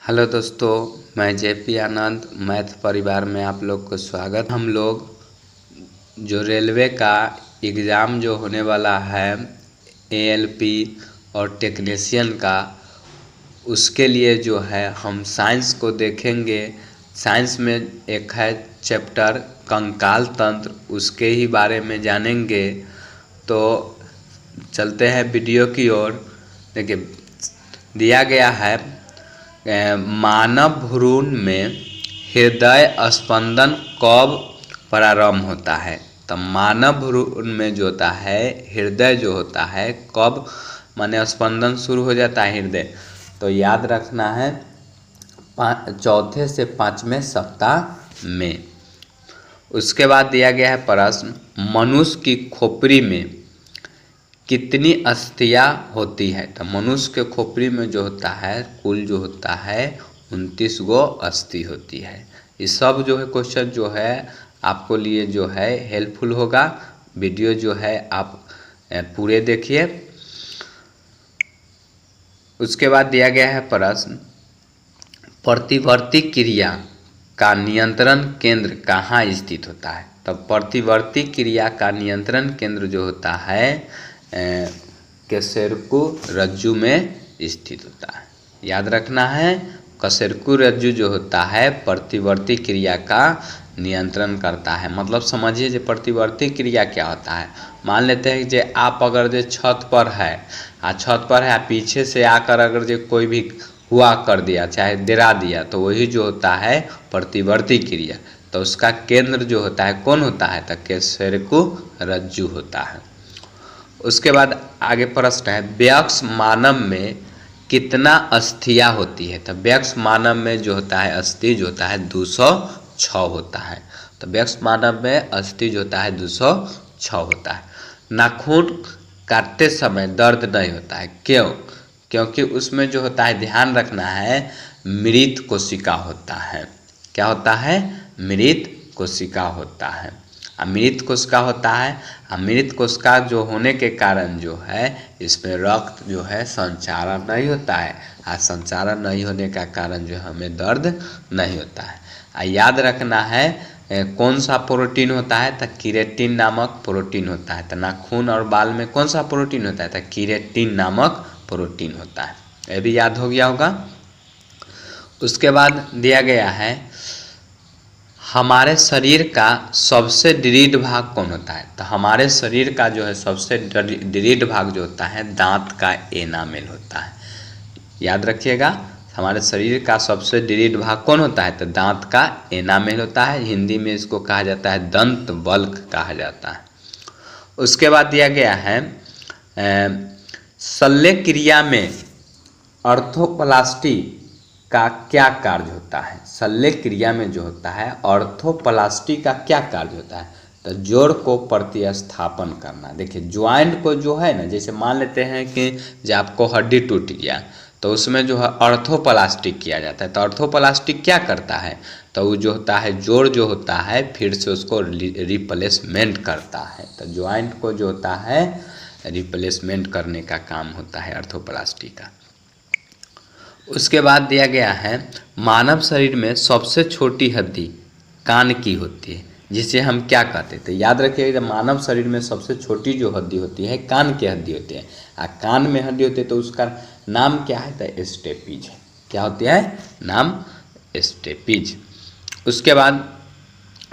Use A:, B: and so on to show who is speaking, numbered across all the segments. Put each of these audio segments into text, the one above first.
A: Hello दोस्तों, मैं JP आनंद math परिवार में आप लोग को स्वागत। हम लोग जो रेलवे का एग्ज़ाम जो होने वाला है एएलपी और टेक्नीशियन का, उसके लिए जो है हम साइंस को देखेंगे। साइंस में एक है चैप्टर कंकाल तंत्र, उसके ही बारे में जानेंगे। तो चलते हैं वीडियो की ओर। देखिए, दिया गया है मानव भ्रूण में हृदय स्पंदन कब प्रारंभ होता है। तो मानव भ्रूण में जो होता है हृदय जो होता है कब माने स्पंदन शुरू हो जाता है हृदय, तो याद रखना है चौथे से पाँचवें सप्ताह में। उसके बाद दिया गया है प्रश्न, मनुष्य की खोपड़ी में कितनी अस्थियाँ होती है। तो मनुष्य के खोपड़ी में जो होता है कुल जो होता है 29 गो अस्थि होती है। ये सब जो है क्वेश्चन जो है आपको लिए जो है हेल्पफुल होगा। वीडियो जो है आप पूरे देखिए। उसके बाद दिया गया है प्रश्न, प्रतिवर्ती क्रिया का नियंत्रण केंद्र कहाँ स्थित होता है। तो प्रतिवर्ती क्रिया का नियंत्रण केंद्र जो होता है कशेरुकी रज्जु में स्थित होता है। याद रखना है, कशेरुकी रज्जु जो होता है प्रतिवर्ती क्रिया का नियंत्रण करता है। मतलब समझिए जो प्रतिवर्ती क्रिया क्या होता है। मान लेते हैं कि आप अगर जो छत पर है पीछे से आकर अगर जो कोई भी हुआ कर दिया चाहे गिरा दिया, तो वही जो होता है प्रतिवर्ती क्रिया। तो उसका केंद्र जो होता है कौन होता है, तो कशेरुकी रज्जु होता है। उसके बाद आगे प्रश्न है, वयस्क मानव में कितना अस्थियाँ होती है। तो वयस्क मानव में जो होता है अस्थि जो होता है 206 होता है। तो वयस्क मानव में अस्थि जो होता है 206 होता है। नाखून काटते समय दर्द नहीं होता है, क्यों? क्योंकि उसमें जो होता है ध्यान रखना है मृत कोशिका होता है। क्या होता है? मृत कोशिका होता है। अमृत कोशिका होता है। अमृत कोशिका जो होने के कारण जो है इसमें रक्त जो है संचारण नहीं होता है। संचारण नहीं होने का कारण जो हमें दर्द नहीं होता है। याद रखना है कौन सा प्रोटीन होता है, तो कीरेटिन नामक प्रोटीन होता है। तो नाखून और बाल में कौन सा प्रोटीन होता है, तो कीरेटिन नामक प्रोटीन होता है। ये भी याद हो गया होगा। उसके बाद दिया गया है, हमारे शरीर का सबसे दृढ़ भाग कौन होता है। तो हमारे शरीर का जो है सबसे दृढ़ भाग जो होता है दांत का एनामेल होता है। याद रखिएगा, हमारे शरीर का सबसे दृढ़ भाग कौन होता है, तो दांत का एनामेल होता है। हिंदी में इसको कहा जाता है दंत वल्क कहा जाता है। उसके बाद दिया गया है शल्य क्रिया में ऑर्थोप्लास्टी का क्या कार्य होता है। शल्य क्रिया में जो होता है ऑर्थोप्लास्टी का क्या कार्य होता है, तो जोड़ को प्रतिस्थापन करना। देखिए ज्वाइंट को जो है ना, जैसे मान लेते हैं कि जब आपको हड्डी टूट गया तो उसमें जो है ऑर्थोप्लास्टिक किया जाता है। तो ऑर्थोप्लास्टिक क्या करता है, तो वो जो होता है जोड़ जो होता है फिर से उसको रिप्लेसमेंट करता है। तो ज्वाइंट को जो होता है रिप्लेसमेंट करने का काम होता है ऑर्थोप्लास्टिक का। उसके बाद दिया गया है, मानव शरीर में सबसे छोटी हड्डी कान की होती है, जिसे हम क्या कहते थे। याद रखिएगा, मानव शरीर में सबसे छोटी जो हड्डी होती है कान की हड्डी होती है। कान में हड्डी होती है तो उसका नाम क्या है, तो स्टेपीज। क्या होती है? नाम स्टेपीज। उसके बाद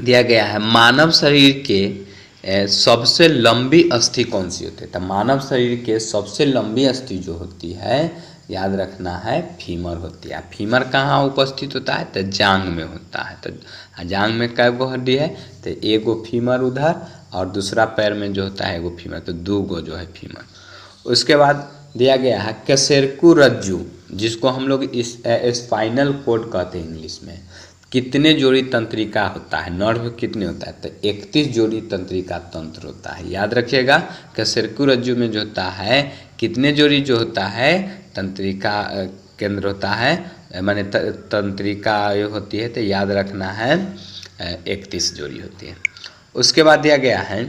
A: दिया गया है, मानव शरीर के सबसे लंबी अस्थि कौन सी होती है। तो मानव शरीर के सबसे लंबी अस्थि जो होती है याद रखना है फीमर होती है। फीमर कहाँ उपस्थित होता है, तो जांघ में होता है। तो जांघ में कै गो हड्डी है, तो एगो फीमर उधर और दूसरा पैर में जो होता है एगो फीमर, तो दो गो जो है फीमर। उसके बाद दिया गया है कशेरुकी रज्जु, जिसको हम लोग इस स्पाइनल कॉर्ड कहते हैं इंग्लिश में, कितने जोड़ी तंत्रिका होता है, नर्व कितने होता है, तो 31 जोड़ी तंत्रिका तंत्र होता है। याद रखिएगा, कशेरुकी रज्जु में जो होता है कितने जोड़ी जो होता है तंत्रिका केंद्र होता है, माने तंत्रिका होती है, तो याद रखना है 31 जोड़ी होती है। उसके बाद दिया गया है,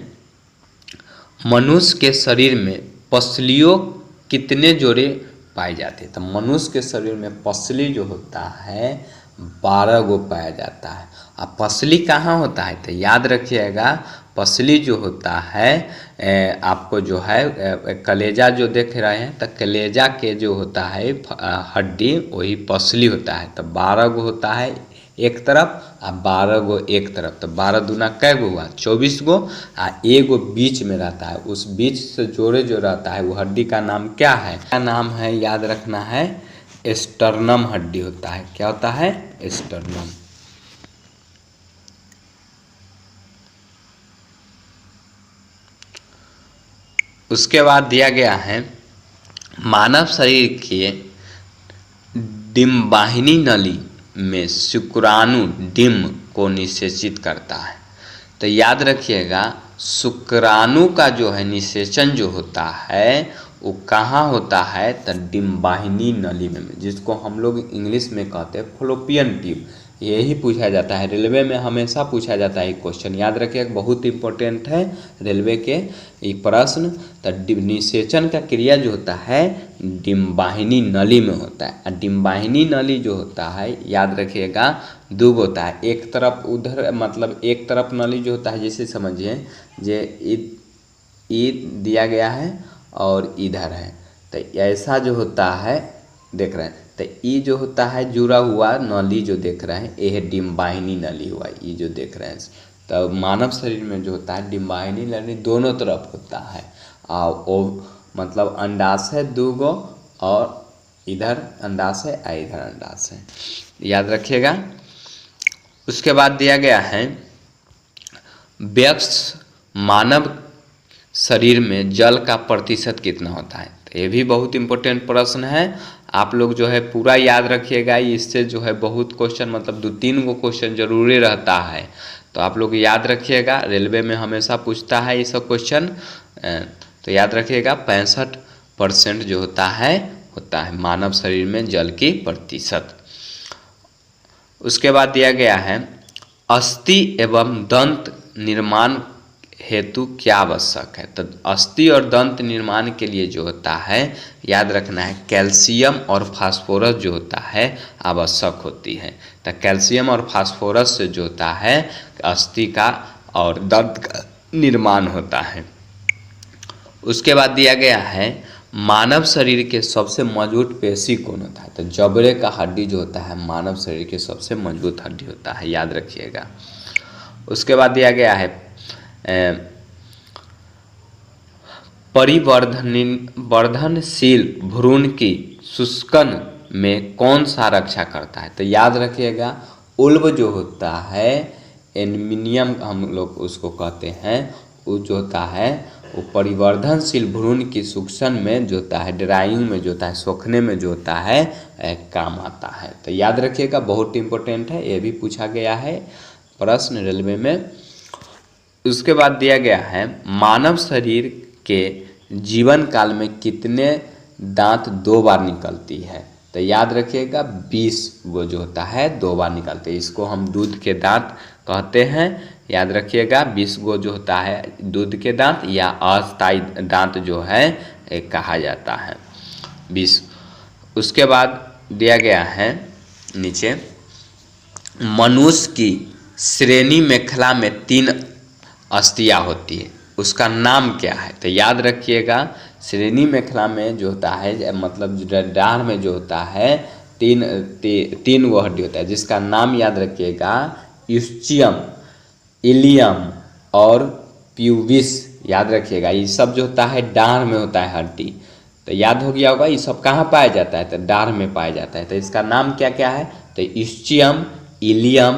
A: मनुष्य के शरीर में पसलियों कितने जोड़े पाई जाती है। तो मनुष्य के शरीर में पसली जो होता है 12 गो पाया जाता है। अब पसली कहाँ होता है, तो याद रखिएगा पसली जो होता है आपको जो है कलेजा जो देख रहे हैं, तो कलेजा के जो होता है हड्डी वही पसली होता है। तो 12 गो होता है एक तरफ और 12 गो एक तरफ। तो 12 दूना कै गो हुआ 24 गो, और एगो बीच में रहता है। उस बीच से जोड़े जो रहता है वो हड्डी का नाम क्या है, क्या नाम है, याद रखना है स्टर्नम हड्डी होता है। क्या होता है, स्टर्नम। उसके बाद दिया गया है मानव शरीर के डिम्बाहिनी नली में शुक्राणु डिम्ब को निषेचित करता है। तो याद रखिएगा शुक्राणु का जो है निषेचन जो होता है वो कहाँ होता है, तो डिम्बाहिनी नली में, जिसको हम लोग इंग्लिश में कहते हैं फलोपियन ट्यूब। यही पूछा जाता है रेलवे में, हमेशा पूछा जाता है क्वेश्चन, याद रखिएगा बहुत इंपॉर्टेंट है रेलवे के ये प्रश्न। तो निषेचन का क्रिया जो होता है डिम्बाहिनी नली में होता है। और डिम्बाहिनी नली जो होता है याद रखिएगा दो होता है, एक तरफ उधर मतलब एक तरफ नली जो होता है, जैसे समझिए जे ई दिया गया है और इधर है, तो ऐसा जो होता है देख रहे हैं, तो ये जो होता है जुड़ा हुआ नली जो देख रहे हैं ये डिम्बाहिनी नली हुआ, ये जो देख रहे हैं। तो मानव शरीर में जो होता है डिम्बाहिनी नली दोनों तरफ होता है, और वो मतलब अंडाशय 2 गो और इधर अंडाशय और इधर अंडाशय, याद रखिएगा। उसके बाद दिया गया है वयस्क मानव शरीर में जल का प्रतिशत कितना होता है। तो ये भी बहुत इंपॉर्टेंट प्रश्न है, आप लोग जो है पूरा याद रखिएगा। इससे जो है बहुत क्वेश्चन मतलब 2-3 गो क्वेश्चन जरूरी रहता है, तो आप लोग याद रखिएगा। रेलवे में हमेशा पूछता है ये सब क्वेश्चन, तो याद रखिएगा 65% जो होता है मानव शरीर में जल की प्रतिशत। उसके बाद दिया गया है अस्थि एवं दंत निर्माण हेतु क्या आवश्यक है। तो अस्थि और दंत निर्माण के लिए जो होता है याद रखना है कैल्शियम और फास्फोरस जो होता है आवश्यक होती है। तो कैल्शियम और फास्फोरस से जो होता है अस्थि का और दंत का निर्माण होता है। उसके बाद दिया गया है मानव शरीर के सबसे मजबूत पेशी कौन होता है। तो जबड़े का हड्डी जो होता है मानव शरीर के सबसे मजबूत हड्डी होता है, याद रखिएगा। उसके बाद दिया गया है परिवर्धनशील भ्रूण की शुष्कन में कौन सा रक्षा करता है। तो याद रखिएगा उल्ब जो होता है एल्युमिनियम हम लोग उसको कहते हैं, वो जो होता है वो परिवर्धनशील भ्रूण की शुष्कन में जो होता है ड्राइंग में जो होता है सोखने में जो होता है काम आता है। तो याद रखिएगा बहुत इंपॉर्टेंट है, ये भी पूछा गया है प्रश्न रेलवे में। उसके बाद दिया गया है मानव शरीर के जीवन काल में कितने दांत 2 बार निकलती है। तो याद रखिएगा 20 गो जो होता है 2 बार निकलते हैं, इसको हम दूध के दांत कहते हैं। याद रखिएगा 20 गो जो होता है दूध के दांत या अस्थायी दांत जो है कहा जाता है 20। उसके बाद दिया गया है नीचे मनुष्य की श्रेणी मेखला में 3 अस्थियाँ होती है, उसका नाम क्या है। तो याद रखिएगा श्रेणी मेखला में जो होता है मतलब डाढ़ में जो होता है 3 गो हड्डी होता है, जिसका नाम याद रखिएगा यूस्चियम, इलियम और प्यूबिस। याद रखिएगा ये सब जो होता है डाढ़ में होता है हड्डी। तो याद हो गया होगा ये सब कहाँ पाया जाता है, तो डाढ़ में पाया जाता है। तो इसका नाम क्या क्या है, तो यूस्चियम, इलियम,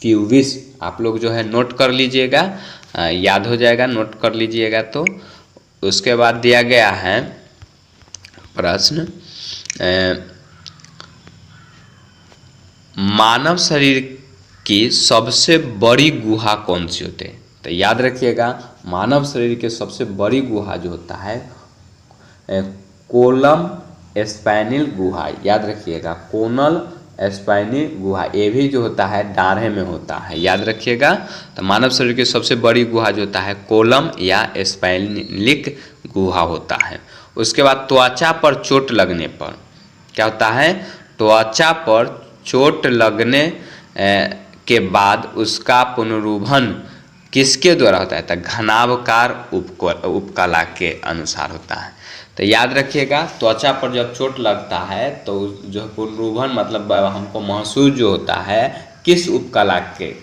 A: प्यूबिस। आप लोग जो है नोट कर लीजिएगा, याद हो जाएगा, नोट कर लीजिएगा। तो उसके बाद दिया गया है प्रश्न मानव शरीर की सबसे बड़ी गुहा कौन सी होती है। तो याद रखिएगा मानव शरीर के सबसे बड़ी गुहा जो होता है कोलम स्पाइनल गुहा। याद रखिएगा कोनल स्पाइनल गुहा, ये भी जो होता है डाढ़े में होता है, याद रखिएगा। तो मानव शरीर की सबसे बड़ी गुहा जो होता है कोलम या स्पाइनलिक गुहा होता है। उसके बाद त्वचा पर चोट लगने पर क्या होता है, त्वचा पर चोट लगने के बाद उसका पुनरुत्थान किसके द्वारा होता है, तो घनाभकार उपकला के अनुसार होता है। तो याद रखिएगा, त्वचा पर जब चोट लगता है तो जो पुनरुत्थान मतलब हमको महसूस जो होता है किस उपकला के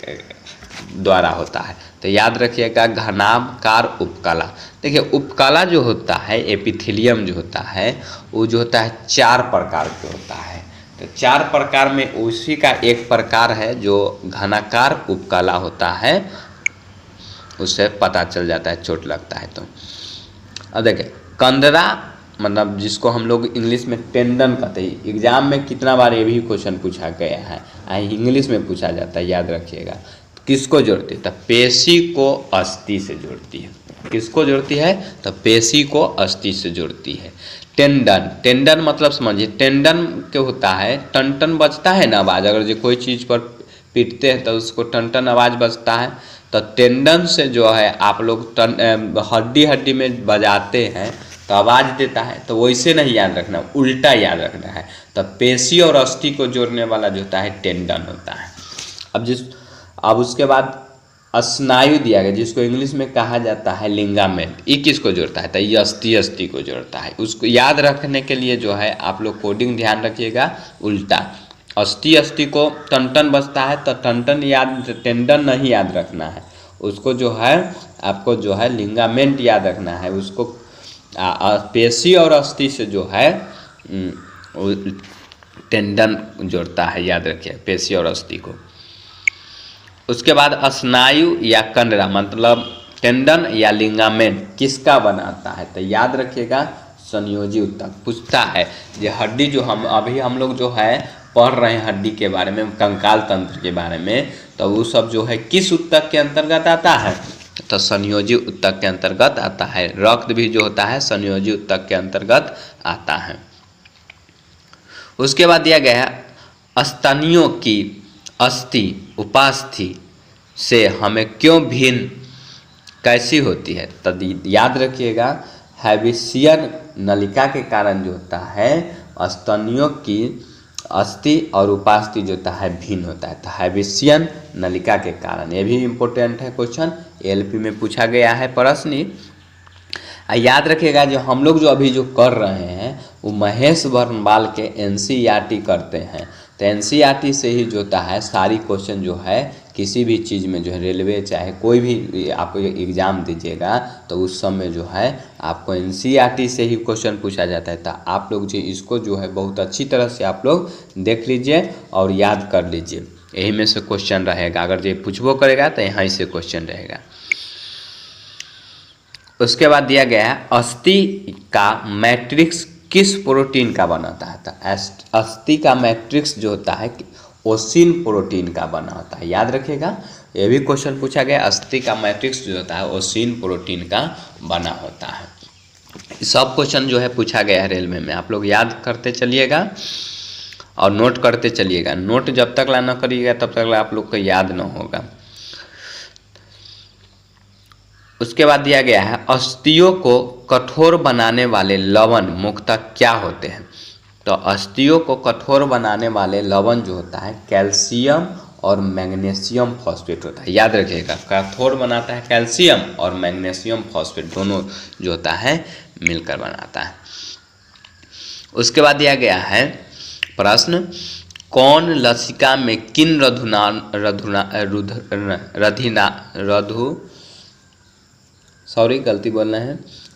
A: द्वारा होता है, तो याद रखिएगा घनाभकार उपकला। देखिए उपकला जो होता है, एपिथेलियम जो होता है वो जो होता है 4 प्रकार के होता है। तो 4 प्रकार में उसी का एक प्रकार है जो घनाकार उपकला होता है, उससे पता चल जाता है चोट लगता है तो। अब देखिए कंदरा मतलब जिसको हम लोग इंग्लिश में टेंडन कहते हैं, एग्जाम में कितना बार ये भी क्वेश्चन पूछा गया है, इंग्लिश में पूछा जाता है, याद रखिएगा। किसको जोड़ती है, तो पेशी को अस्थि से जोड़ती है। किसको जोड़ती है, तो पेशी को अस्थि से जोड़ती है। टेंडन, टेंडन मतलब समझिए, टेंडन क्या होता है, टन टन बजता है ना आवाज़, अगर जो कोई चीज़ पर पीटते हैं तो उसको टन टन आवाज़ बजता है। तो टेंडन से जो है आप लोग हड्डी हड्डी में बजाते हैं तो आवाज़ देता है, तो वैसे नहीं याद रखना, उल्टा याद रखना है। तो पेशी और अस्थि को जोड़ने वाला जो होता है टेंडन होता है। अब उसके बाद स्नायु दिया गया जिसको इंग्लिश में कहा जाता है लिंगामेंट, ये किसको जोड़ता है, तो ये अस्थि को जोड़ता है। उसको याद रखने के लिए जो है आप लोग कोडिंग ध्यान रखिएगा, उल्टा अस्थि को टन बजता है तो टन याद, टेंडन नहीं याद रखना है, उसको जो है आपको जो है लिंगामेंट याद रखना है। उसको पेशी और अस्थि से जो है टेंडन जोड़ता है, याद रखिए पेशी और अस्थि को। उसके बाद स्नायु या कंडरा मतलब टेंडन या लिंगामेंट किसका बनाता है, तो याद रखिएगा संयोजी ऊतक। पूछता है ये हड्डी जो हम लोग जो है पढ़ रहे हैं हड्डी के बारे में, कंकाल तंत्र के बारे में, तो वो सब जो है किस ऊतक के अंतर्गत आता है, तो संयोजी ऊतक के अंतर्गत आता है। रक्त भी जो होता है संयोजी ऊतक के अंतर्गत आता है। उसके बाद दिया गया है स्तनियों की अस्थि उपास्थि से हमें क्यों भिन्न कैसी होती है, तो याद रखिएगा हैबिसियन नलिका के कारण जो होता है स्तनियों की अस्थि और उपास्थि जो होता है भिन्न होता है, तो हैबिसियन नलिका के कारण। ये भी इम्पोर्टेंट है क्वेश्चन, एलपी में पूछा गया है प्रश्न। याद रखिएगा जो हम लोग जो अभी जो कर रहे हैं वो महेश वर्णवाल के एनसीईआरटी करते हैं, तो एनसीईआरटी से ही जो होता है सारी क्वेश्चन जो है किसी भी चीज़ में जो है रेलवे चाहे कोई भी आपको एग्ज़ाम दीजिएगा तो उस समय जो है आपको एनसीईआरटी से ही क्वेश्चन पूछा जाता है। तो आप लोग जो इसको जो है बहुत अच्छी तरह से आप लोग देख लीजिए और याद कर लीजिए, यही में से क्वेश्चन रहेगा। अगर ये पूछबो करेगा तो यहाँ से क्वेश्चन रहेगा। उसके बाद दिया गया है अस्थि का मैट्रिक्स किस प्रोटीन का बना होता है, तो अस्थि का मैट्रिक्स जो होता है ओसिन प्रोटीन का बना होता है। याद रखिएगा ये भी क्वेश्चन पूछा गया, अस्थि का मैट्रिक्स जो होता है ओसिन प्रोटीन का बना होता है। सब क्वेश्चन जो है पूछा गया है रेलवे में, आप लोग याद करते चलिएगा और नोट करते चलिएगा। नोट जब तक ला न करिएगा तब तक आप लोग को याद न होगा। उसके बाद दिया गया है अस्थियों को कठोर बनाने वाले लवण मुख्यतः क्या होते हैं, तो अस्थियों को कठोर बनाने वाले लवण जो होता है कैल्शियम और मैग्नीशियम फॉस्फेट होता है। याद रखिएगा कठोर बनाता है कैल्शियम और मैग्नीशियम फॉस्फेट दोनों जो होता है मिलकर बनाता है। उसके बाद दिया गया है प्रश्न कौन लसिका में किन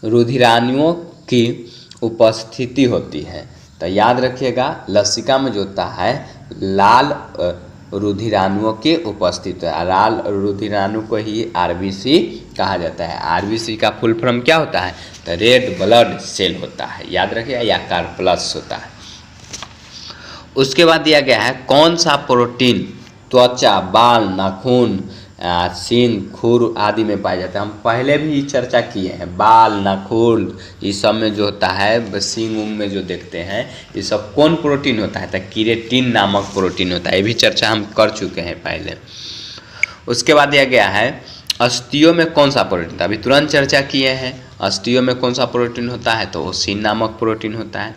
A: रुधिराणुओं की उपस्थिति होती है, तो याद रखिएगा लसिका में जो होता है लाल रुधिराणुओं की उपस्थिति है। लाल रुधिराणु को ही आरबीसी कहा जाता है। आरबीसी का फुल फॉर्म क्या होता है, तो रेड ब्लड सेल होता है, याद रखिएगा, या कार्पलस होता है। उसके बाद दिया गया है कौन सा प्रोटीन त्वचा बाल नाखून सींग खुर आदि में पाया जाता है। हम पहले भी चर्चा किए हैं, बाल नाखून इस सब में जो होता है सींग उंग में जो देखते हैं ये सब कौन प्रोटीन होता है, तो कीरेटिन नामक प्रोटीन होता है, ये भी चर्चा हम कर चुके हैं पहले। उसके बाद दिया गया है अस्थियों में कौन सा प्रोटीन था, अभी तुरंत चर्चा किए हैं। अस्थियों में कौन सा प्रोटीन होता है, तो ओसिन नामक प्रोटीन होता है।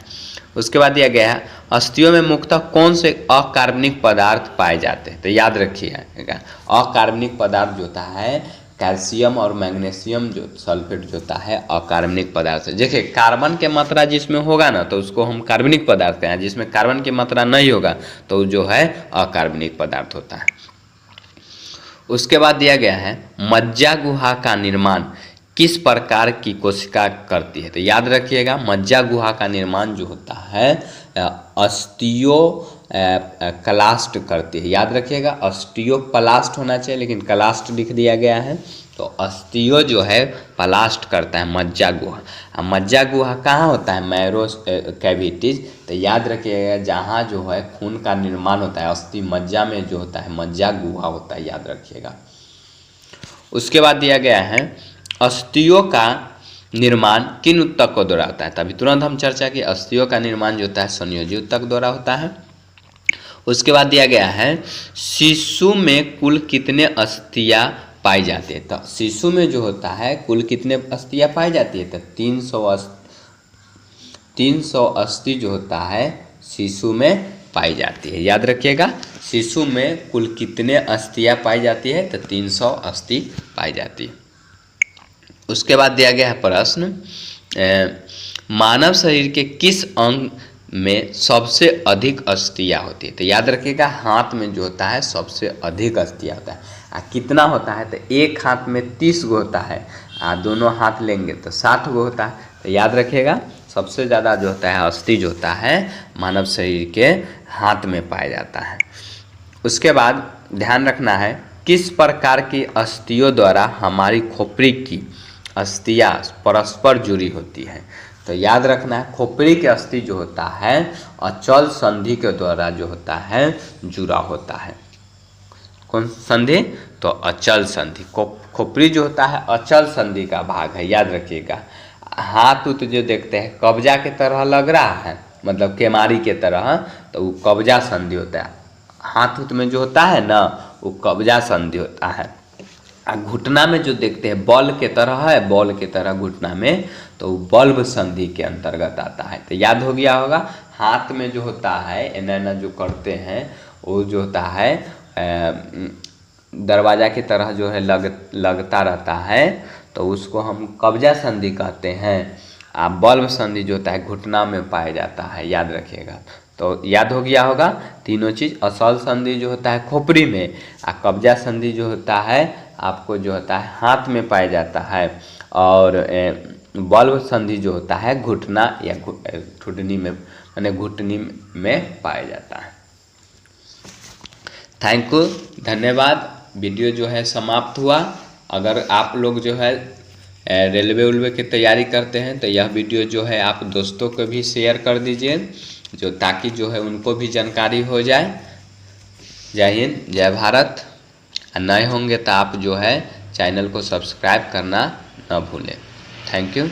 A: उसके बाद दिया गया है अस्थियों में मुख्यतः कौन से अकार्बनिक पदार्थ पाए जाते हैं? तो याद रखिएगा, अकार्बनिक पदार्थ जो होता है कैल्शियम और मैग्नीशियम जो सल्फेट जो होता है अकार्बनिक पदार्थ है। देखिए कार्बन की मात्रा जिसमें होगा ना तो उसको हम कार्बनिक पदार्थ कहें, जिसमें कार्बन की मात्रा नहीं होगा तो जो है अकार्बनिक पदार्थ होता है। उसके बाद दिया गया है मज्जा गुहा का निर्माण किस प्रकार की कोशिका करती है? तो याद रखिएगा मज्जा गुहा का निर्माण जो होता है अस्टियो क्लास्ट करती है। याद रखिएगा अस्टियो प्लास्ट होना चाहिए लेकिन क्लास्ट लिख दिया गया है, तो अस्टियो जो है प्लास्ट करता है मज्जा गुहा। मज्जा गुहा कहाँ होता है? Marrow cavities. तो याद रखिएगा जहाँ जो है खून का निर्माण होता है अस्थि मज्जा में जो होता है मज्जा गुहा होता है, याद रखिएगा। उसके बाद दिया गया है अस्थियों का निर्माण किन ऊतकों द्वारा होता है? तभी तुरंत हम चर्चा की अस्थियों का निर्माण जो होता है संयोजी ऊतक द्वारा होता है। उसके बाद दिया गया है शिशु में कुल कितने अस्थियां पाई जाती है? तो शिशु में जो होता है कुल कितने अस्थियां पाई जाती है? तो 300 अस्थि जो होता है शिशु में पाई जाती है। याद रखिएगा शिशु में कुल कितने अस्थियां पाई जाती है? तो 300 अस्थि पाई जाती है। उसके बाद दिया गया है प्रश्न मानव शरीर के किस अंग में सबसे अधिक अस्थियां होती है? तो याद रखिएगा हाथ में जो होता है सबसे अधिक अस्थियां होता है। कितना होता है? तो एक हाथ में 30 गो होता है, दोनों हाथ लेंगे तो 60 गो होता है। तो याद रखिएगा सबसे ज़्यादा जो होता है अस्थि जो होता है मानव शरीर के हाथ में पाया जाता है। उसके बाद ध्यान रखना है किस प्रकार की अस्थियों द्वारा हमारी खोपड़ी की अस्थियां परस्पर जुड़ी होती है? तो याद रखना है खोपड़ी की अस्थि जो होता है अचल संधि के द्वारा जो होता है जुड़ा होता है। कौन संधि? तो अचल संधि। खोपड़ी जो होता है अचल संधि का भाग है, याद रखिएगा। हाथ उत जो देखते हैं कब्जा के तरह लग रहा है, मतलब केमारी के तरह, तो वो कब्जा संधि होता है। हाथ उत में जो होता है ना वो कब्जा संधि होता है। घुटना में जो देखते हैं बॉल के तरह है, बॉल के तरह घुटना में, तो वो बल्ब संधि के अंतर्गत आता है। तो याद हो गया होगा हाथ में जो होता है एना जो करते हैं वो जो होता है दरवाजा की तरह जो है लगता रहता है, तो उसको हम कब्जा संधि कहते हैं। बल्ब संधि जो होता है घुटना में पाया जाता है, याद रखिएगा। तो याद हो गया होगा तीनों चीज़। असल संधि जो होता है खोपड़ी में, कब्जा संधि जो होता है आपको जो होता है हाथ में पाया जाता है, और बल्ब संधि जो होता है घुटना या ठुडनी में माने घुटनी में पाया जाता है। थैंक यू, धन्यवाद। वीडियो जो है समाप्त हुआ। अगर आप लोग जो है रेलवे उलवे की तैयारी करते हैं तो यह वीडियो जो है आप दोस्तों को भी शेयर कर दीजिए, जो ताकि जो है उनको भी जानकारी हो जाए। जय हिंद, जय भारत। नए होंगे तो आप जो है चैनल को सब्सक्राइब करना न भूलें। Thank you.